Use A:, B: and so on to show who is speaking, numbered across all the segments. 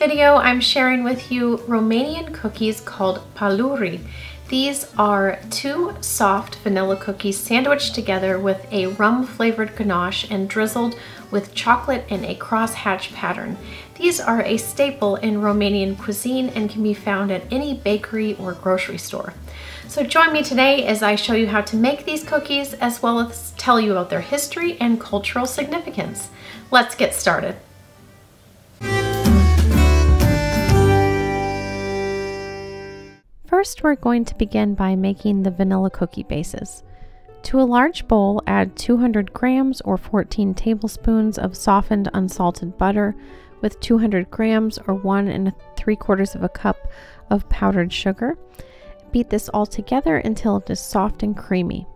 A: video, I'm sharing with you Romanian cookies called Paleuri. These are two soft vanilla cookies sandwiched together with a rum-flavored ganache and drizzled with chocolate in a crosshatch pattern. These are a staple in Romanian cuisine and can be found at any bakery or grocery store. So join me today as I show you how to make these cookies as well as tell you about their history and cultural significance. Let's get started. First, we're going to begin by making the vanilla cookie bases. To a large bowl, add 200 grams or 14 tablespoons of softened unsalted butter with 200 grams or 1 3/4 cup of powdered sugar. Beat this all together until it is soft and creamy.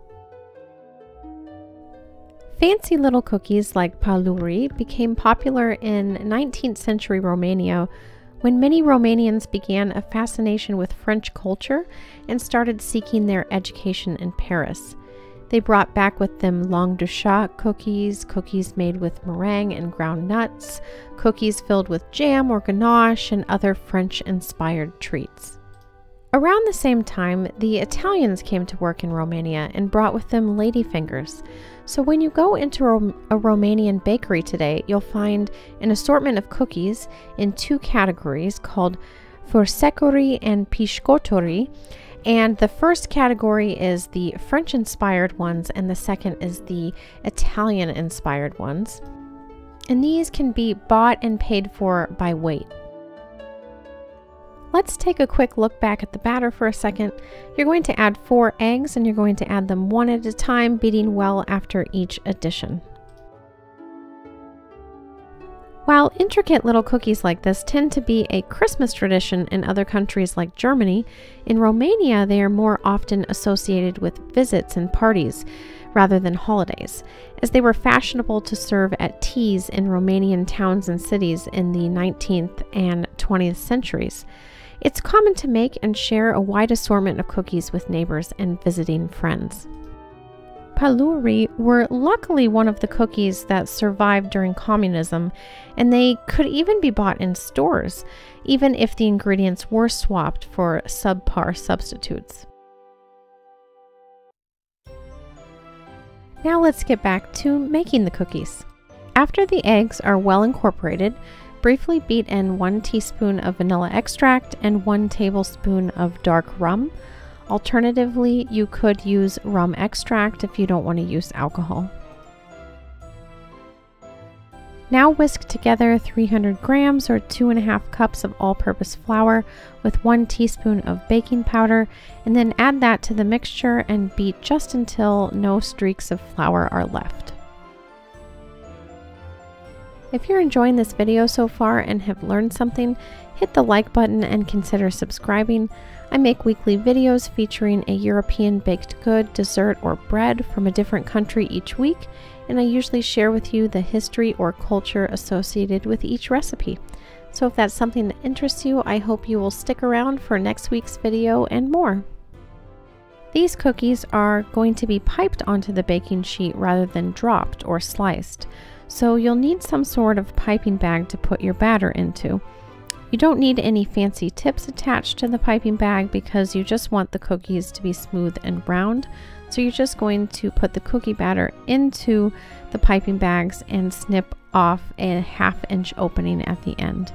A: Fancy little cookies like Paleuri became popular in 19th century Romania when many Romanians began a fascination with French culture and started seeking their education in Paris. They brought back with them langues de chat cookies, cookies made with meringue and ground nuts, cookies filled with jam or ganache, and other French-inspired treats. Around the same time, the Italians came to work in Romania and brought with them ladyfingers. So when you go into a Romanian bakery today, you'll find an assortment of cookies in two categories called fursecuri and piscotori. And the first category is the French-inspired ones, and the second is the Italian-inspired ones. And these can be bought and paid for by weight. Let's take a quick look back at the batter for a second. You're going to add 4 eggs, and you're going to add them one at a time, beating well after each addition. While intricate little cookies like this tend to be a Christmas tradition in other countries like Germany, in Romania they are more often associated with visits and parties rather than holidays, as they were fashionable to serve at teas in Romanian towns and cities in the 19th and 20th centuries. It's common to make and share a wide assortment of cookies with neighbors and visiting friends. Paleuri were luckily one of the cookies that survived during communism, and they could even be bought in stores, even if the ingredients were swapped for subpar substitutes. Now let's get back to making the cookies. After the eggs are well incorporated, briefly beat in 1 teaspoon of vanilla extract and 1 tablespoon of dark rum. Alternatively, you could use rum extract if you don't want to use alcohol. Now whisk together 300 grams or 2½ cups of all-purpose flour with 1 teaspoon of baking powder, and then add that to the mixture and beat just until no streaks of flour are left. If you're enjoying this video so far and have learned something, hit the like button and consider subscribing. I make weekly videos featuring a European baked good, dessert, or bread from a different country each week, and I usually share with you the history or culture associated with each recipe. So if that's something that interests you, I hope you will stick around for next week's video and more. These cookies are going to be piped onto the baking sheet rather than dropped or sliced, so you'll need some sort of piping bag to put your batter into. You don't need any fancy tips attached to the piping bag because you just want the cookies to be smooth and round. So you're just going to put the cookie batter into the piping bags and snip off a 1/2 inch opening at the end.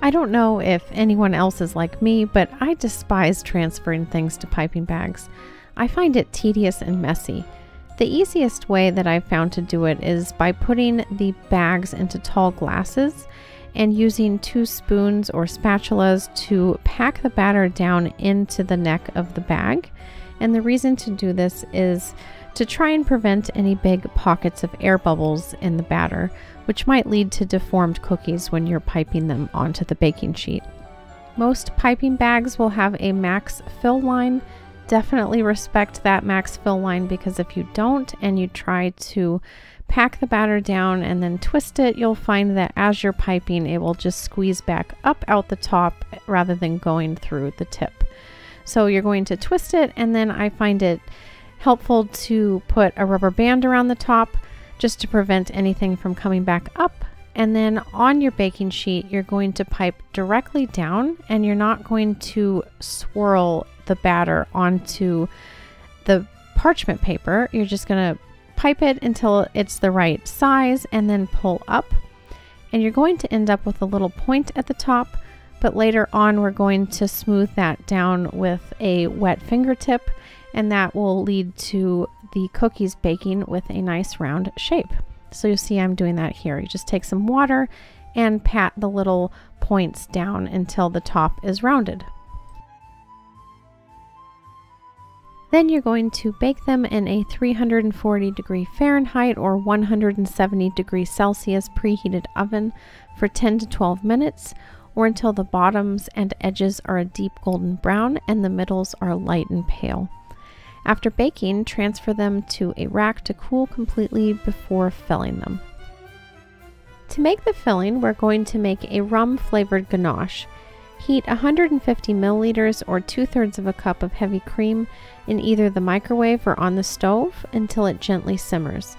A: I don't know if anyone else is like me, but I despise transferring things to piping bags. I find it tedious and messy. The easiest way that I've found to do it is by putting the bags into tall glasses and using 2 spoons or spatulas to pack the batter down into the neck of the bag. And the reason to do this is to try and prevent any big pockets of air bubbles in the batter, which might lead to deformed cookies when you're piping them onto the baking sheet. Most piping bags will have a max fill line. Definitely respect that max fill line, because if you don't and you try to pack the batter down and then twist it, you'll find that as you're piping, it will just squeeze back up out the top rather than going through the tip. So you're going to twist it, and then I find it helpful to put a rubber band around the top just to prevent anything from coming back up And then on your baking sheet, you're going to pipe directly down, and you're not going to swirl the batter onto the parchment paper. You're just going to pipe it until it's the right size and then pull up. And you're going to end up with a little point at the top, but later on we're going to smooth that down with a wet fingertip, and that will lead to the cookies baking with a nice round shape. So you'll see I'm doing that here. You just take some water and pat the little points down until the top is rounded. Then you're going to bake them in a 340 Fahrenheit or 170 Celsius preheated oven for 10 to 12 minutes, or until the bottoms and edges are a deep golden brown and the middles are light and pale. After baking, transfer them to a rack to cool completely before filling them. To make the filling, we're going to make a rum-flavored ganache. Heat 150 milliliters or 2/3 of a cup of heavy cream in either the microwave or on the stove until it gently simmers.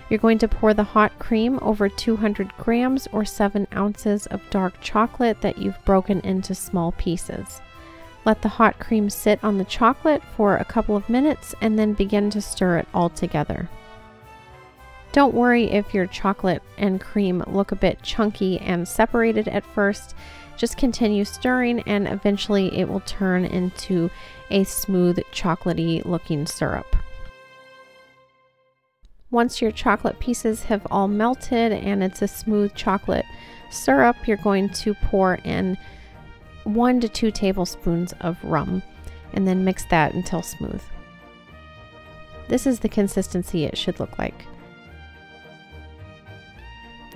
A: You're going to pour the hot cream over 200 grams or 7 ounces of dark chocolate that you've broken into small pieces. Let the hot cream sit on the chocolate for a couple of minutes and then begin to stir it all together. Don't worry if your chocolate and cream look a bit chunky and separated at first. Just continue stirring and eventually it will turn into a smooth chocolatey looking syrup. Once your chocolate pieces have all melted and it's a smooth chocolate syrup, you're going to pour in 1 to 2 tablespoons of rum and then mix that until smooth. This is the consistency it should look like.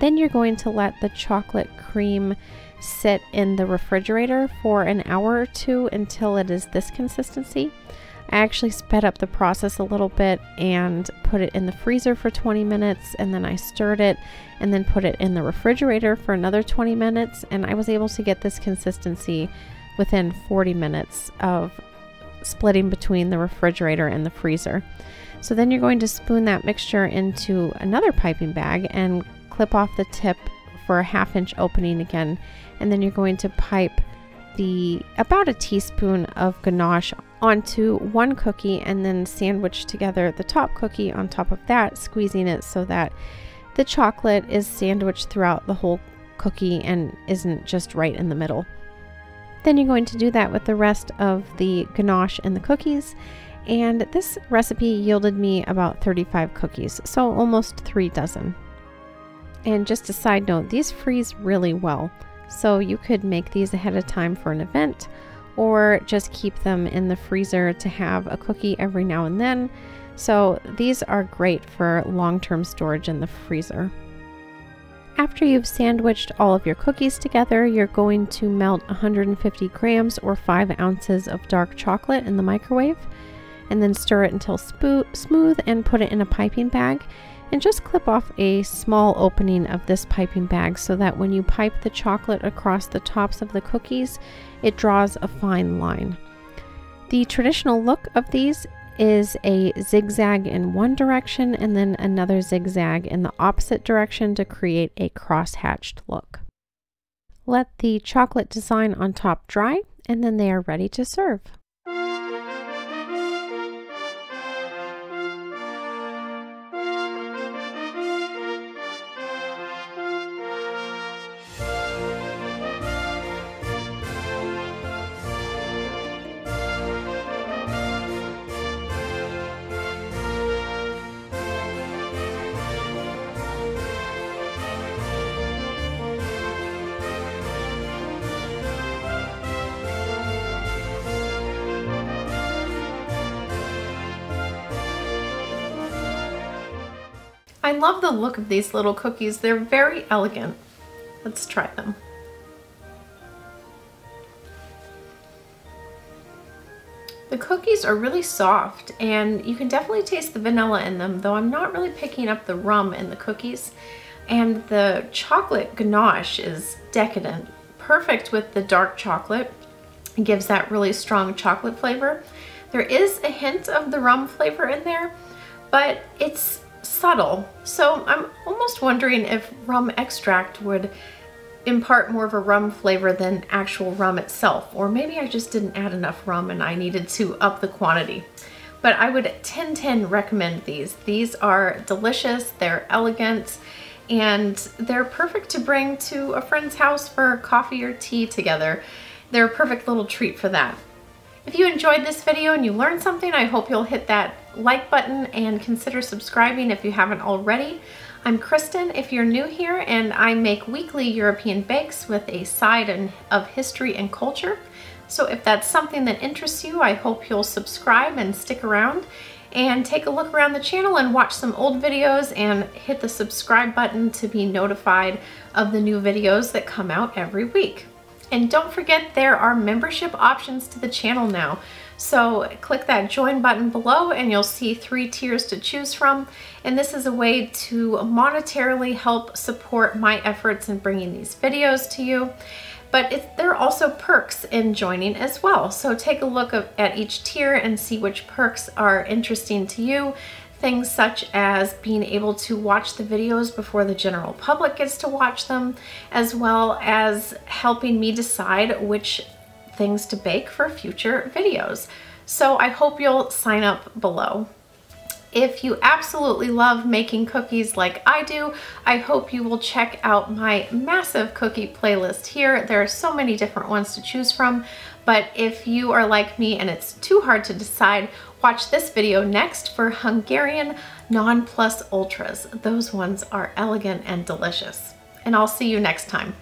A: Then you're going to let the chocolate cream sit in the refrigerator for an hour or two until it is this consistency. I actually sped up the process a little bit and put it in the freezer for 20 minutes, and then I stirred it and then put it in the refrigerator for another 20 minutes, and I was able to get this consistency within 40 minutes of splitting between the refrigerator and the freezer. So then you're going to spoon that mixture into another piping bag and clip off the tip for a 1/2 inch opening again, and then you're going to pipe about a teaspoon of ganache onto one cookie and then sandwich together the top cookie on top of that, squeezing it so that the chocolate is sandwiched throughout the whole cookie and isn't just right in the middle. Then you're going to do that with the rest of the ganache and the cookies, and this recipe yielded me about 35 cookies, so almost 3 dozen. And just a side note, these freeze really well. So you could make these ahead of time for an event, or just keep them in the freezer to have a cookie every now and then. So these are great for long-term storage in the freezer. After you've sandwiched all of your cookies together, you're going to melt 150 grams or 5 ounces of dark chocolate in the microwave, and then stir it until smooth and put it in a piping bag. And just clip off a small opening of this piping bag so that when you pipe the chocolate across the tops of the cookies, it draws a fine line. The traditional look of these is a zigzag in one direction and then another zigzag in the opposite direction to create a cross-hatched look. Let the chocolate design on top dry, and then they are ready to serve. I love the look of these little cookies. They're very elegant. Let's try them. The cookies are really soft, and you can definitely taste the vanilla in them, though I'm not really picking up the rum in the cookies. And the chocolate ganache is decadent. Perfect with the dark chocolate. It gives that really strong chocolate flavor. There is a hint of the rum flavor in there, but it's subtle. So I'm almost wondering if rum extract would impart more of a rum flavor than actual rum itself, or maybe I just didn't add enough rum and I needed to up the quantity. But I would 10/10 recommend these. These are delicious, they're elegant, and they're perfect to bring to a friend's house for coffee or tea together. They're a perfect little treat for that. If you enjoyed this video and you learned something, I hope you'll hit that like button and consider subscribing if you haven't already. I'm Kristen if you're new here, and I make weekly European bakes with a side of history and culture. So if that's something that interests you, I hope you'll subscribe and stick around and take a look around the channel and watch some old videos and hit the subscribe button to be notified of the new videos that come out every week. And don't forget, there are membership options to the channel now. So click that join button below and you'll see 3 tiers to choose from. And this is a way to monetarily help support my efforts in bringing these videos to you. But there are also perks in joining as well. So take a look at each tier and see which perks are interesting to you. Things such as being able to watch the videos before the general public gets to watch them, as well as helping me decide which things to bake for future videos. So I hope you'll sign up below. If you absolutely love making cookies like I do, I hope you will check out my massive cookie playlist here. There are so many different ones to choose from, but if you are like me and it's too hard to decide, watch this video next for Hungarian non plus ultras. Those ones are elegant and delicious. And I'll see you next time.